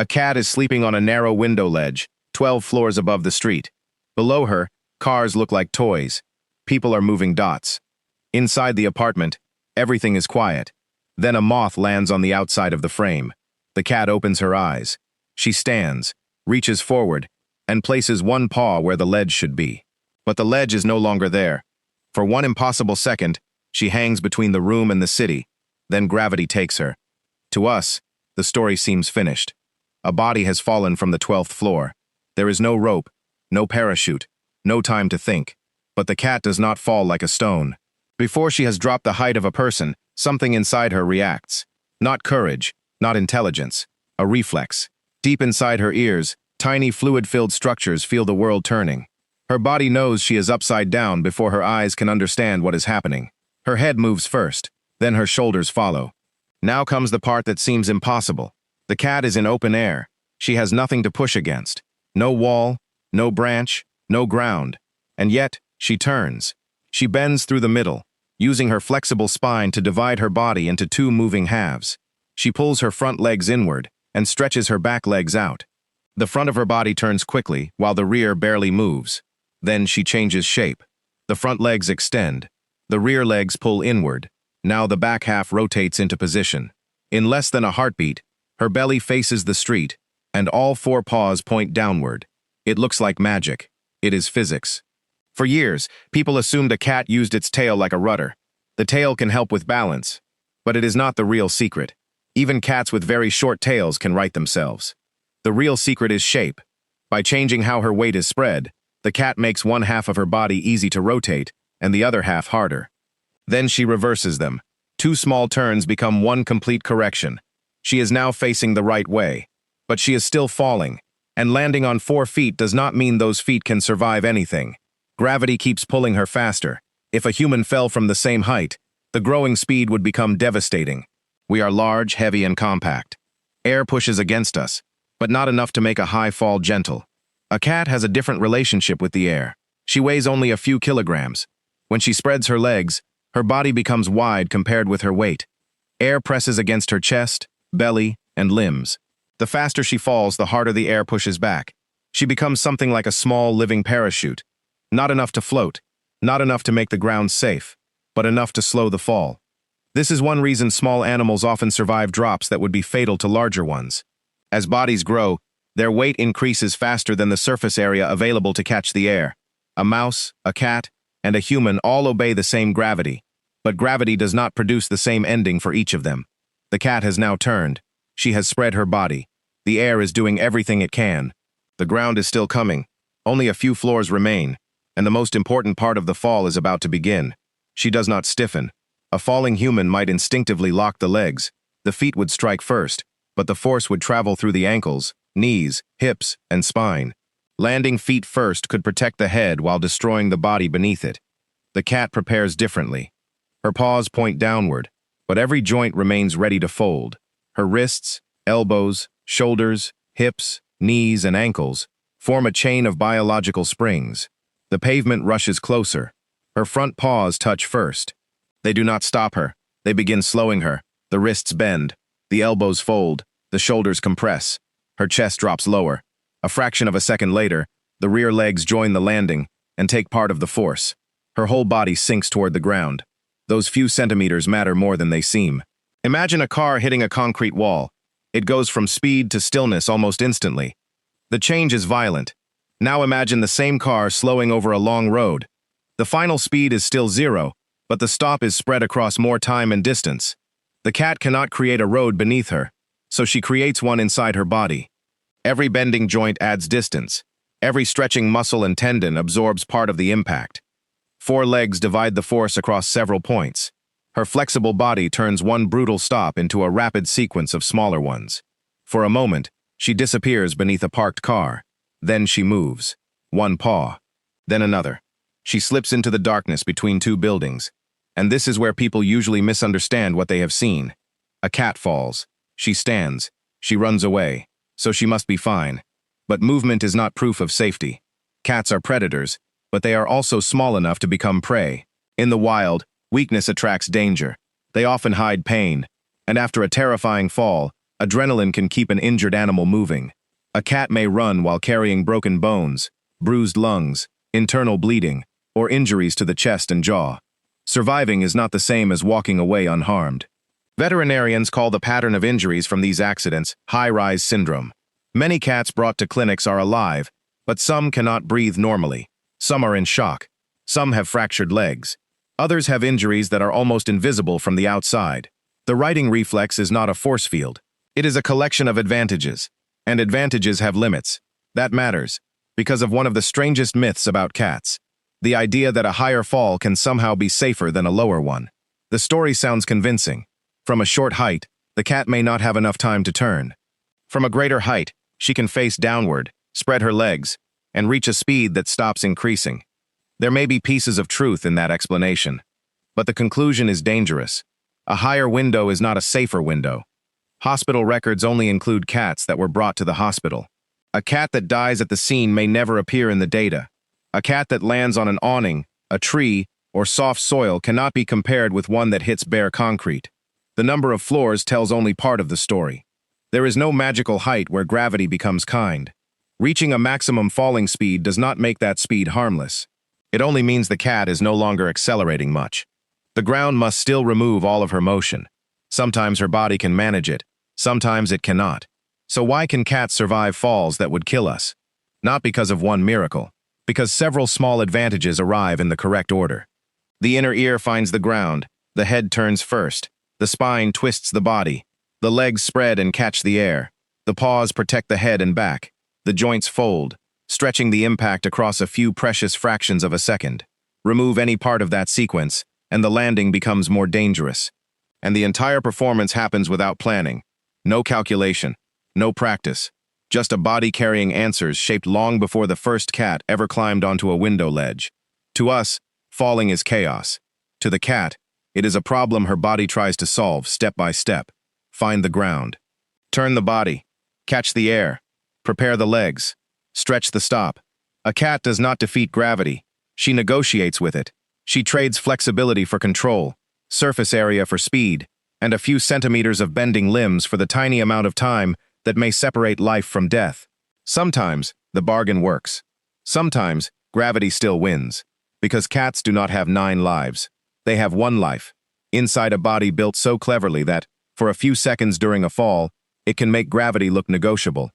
A cat is sleeping on a narrow window ledge, 12 floors above the street. Below her, cars look like toys. People are moving dots. Inside the apartment, everything is quiet. Then a moth lands on the outside of the frame. The cat opens her eyes. She stands, reaches forward, and places one paw where the ledge should be. But the ledge is no longer there. For one impossible second, she hangs between the room and the city. Then gravity takes her. To us, the story seems finished. A body has fallen from the 12th floor. There is no rope, no parachute, no time to think. But the cat does not fall like a stone. Before she has dropped the height of a person, something inside her reacts. Not courage, not intelligence, a reflex. Deep inside her ears, tiny fluid-filled structures feel the world turning. Her body knows she is upside down before her eyes can understand what is happening. Her head moves first, then her shoulders follow. Now comes the part that seems impossible. The cat is in open air. She has nothing to push against. No wall, no branch, no ground. And yet, she turns. She bends through the middle, using her flexible spine to divide her body into two moving halves. She pulls her front legs inward and stretches her back legs out. The front of her body turns quickly, while the rear barely moves. Then she changes shape. The front legs extend. The rear legs pull inward. Now the back half rotates into position. In less than a heartbeat, her belly faces the street, and all four paws point downward. It looks like magic. It is physics. For years, people assumed a cat used its tail like a rudder. The tail can help with balance, but it is not the real secret. Even cats with very short tails can right themselves. The real secret is shape. By changing how her weight is spread, the cat makes one half of her body easy to rotate and the other half harder. Then she reverses them. Two small turns become one complete correction. She is now facing the right way, but she is still falling, and landing on 4 feet does not mean those feet can survive anything. Gravity keeps pulling her faster. If a human fell from the same height, the growing speed would become devastating. We are large, heavy, and compact. Air pushes against us, but not enough to make a high fall gentle. A cat has a different relationship with the air. She weighs only a few kilograms. When she spreads her legs, her body becomes wide compared with her weight. Air presses against her chest, belly, and limbs. The faster she falls, the harder the air pushes back. She becomes something like a small living parachute. Not enough to float, not enough to make the ground safe, but enough to slow the fall. This is one reason small animals often survive drops that would be fatal to larger ones. As bodies grow, their weight increases faster than the surface area available to catch the air. A mouse, a cat, and a human all obey the same gravity, but gravity does not produce the same ending for each of them. The cat has now turned. She has spread her body. The air is doing everything it can. The ground is still coming. Only a few floors remain, and the most important part of the fall is about to begin. She does not stiffen. A falling human might instinctively lock the legs. The feet would strike first, but the force would travel through the ankles, knees, hips, and spine. Landing feet first could protect the head while destroying the body beneath it. The cat prepares differently. Her paws point downward, but every joint remains ready to fold. Her wrists, elbows, shoulders, hips, knees, and ankles form a chain of biological springs. The pavement rushes closer. Her front paws touch first. They do not stop her. They begin slowing her. The wrists bend. The elbows fold. The shoulders compress. Her chest drops lower. A fraction of a second later, the rear legs join the landing and take part of the force. Her whole body sinks toward the ground. Those few centimeters matter more than they seem. Imagine a car hitting a concrete wall. It goes from speed to stillness almost instantly. The change is violent. Now imagine the same car slowing over a long road. The final speed is still 0, but the stop is spread across more time and distance. The cat cannot create a road beneath her, so she creates one inside her body. Every bending joint adds distance. Every stretching muscle and tendon absorbs part of the impact. 4 legs divide the force across several points. Her flexible body turns one brutal stop into a rapid sequence of smaller ones. For a moment, she disappears beneath a parked car. Then she moves. One paw. Then another. She slips into the darkness between 2 buildings. And this is where people usually misunderstand what they have seen. A cat falls. She stands. She runs away. So she must be fine. But movement is not proof of safety. Cats are predators, but they are also small enough to become prey. In the wild, weakness attracts danger. They often hide pain. And after a terrifying fall, Adrenaline can keep an injured animal moving. A cat may run while carrying broken bones, bruised lungs, internal bleeding, or injuries to the chest and jaw. Surviving is not the same as walking away unharmed. Veterinarians call the pattern of injuries from these accidents high-rise syndrome. Many cats brought to clinics are alive, but some cannot breathe normally. Some are in shock. Some have fractured legs. Others have injuries that are almost invisible from the outside. The righting reflex is not a force field. It is a collection of advantages. And advantages have limits. That matters, because of one of the strangest myths about cats. The idea that a higher fall can somehow be safer than a lower one. The story sounds convincing. From a short height, the cat may not have enough time to turn. From a greater height, she can face downward, spread her legs, and reach a speed that stops increasing. There may be pieces of truth in that explanation, but the conclusion is dangerous. A higher window is not a safer window. Hospital records only include cats that were brought to the hospital. A cat that dies at the scene may never appear in the data. A cat that lands on an awning, a tree, or soft soil cannot be compared with one that hits bare concrete. The number of floors tells only part of the story. There is no magical height where gravity becomes kind. Reaching a maximum falling speed does not make that speed harmless. It only means the cat is no longer accelerating much. The ground must still remove all of her motion. Sometimes her body can manage it, sometimes it cannot. So why can cats survive falls that would kill us? Not because of one miracle, because several small advantages arrive in the correct order. The inner ear finds the ground, the head turns first, the spine twists the body, the legs spread and catch the air, the paws protect the head and back, the joints fold, stretching the impact across a few precious fractions of a second. Remove any part of that sequence, and the landing becomes more dangerous. And the entire performance happens without planning. No calculation, no practice, just a body carrying answers shaped long before the first cat ever climbed onto a window ledge. To us, falling is chaos. To the cat, it is a problem her body tries to solve step by step. Find the ground. Turn the body. Catch the air. Prepare the legs. Stretch the stop. A cat does not defeat gravity. She negotiates with it. She trades flexibility for control, surface area for speed, and a few centimeters of bending limbs for the tiny amount of time that may separate life from death. Sometimes, the bargain works. Sometimes, gravity still wins. Because cats do not have 9 lives. They have 1 life, inside a body built so cleverly that, for a few seconds during a fall, it can make gravity look negotiable.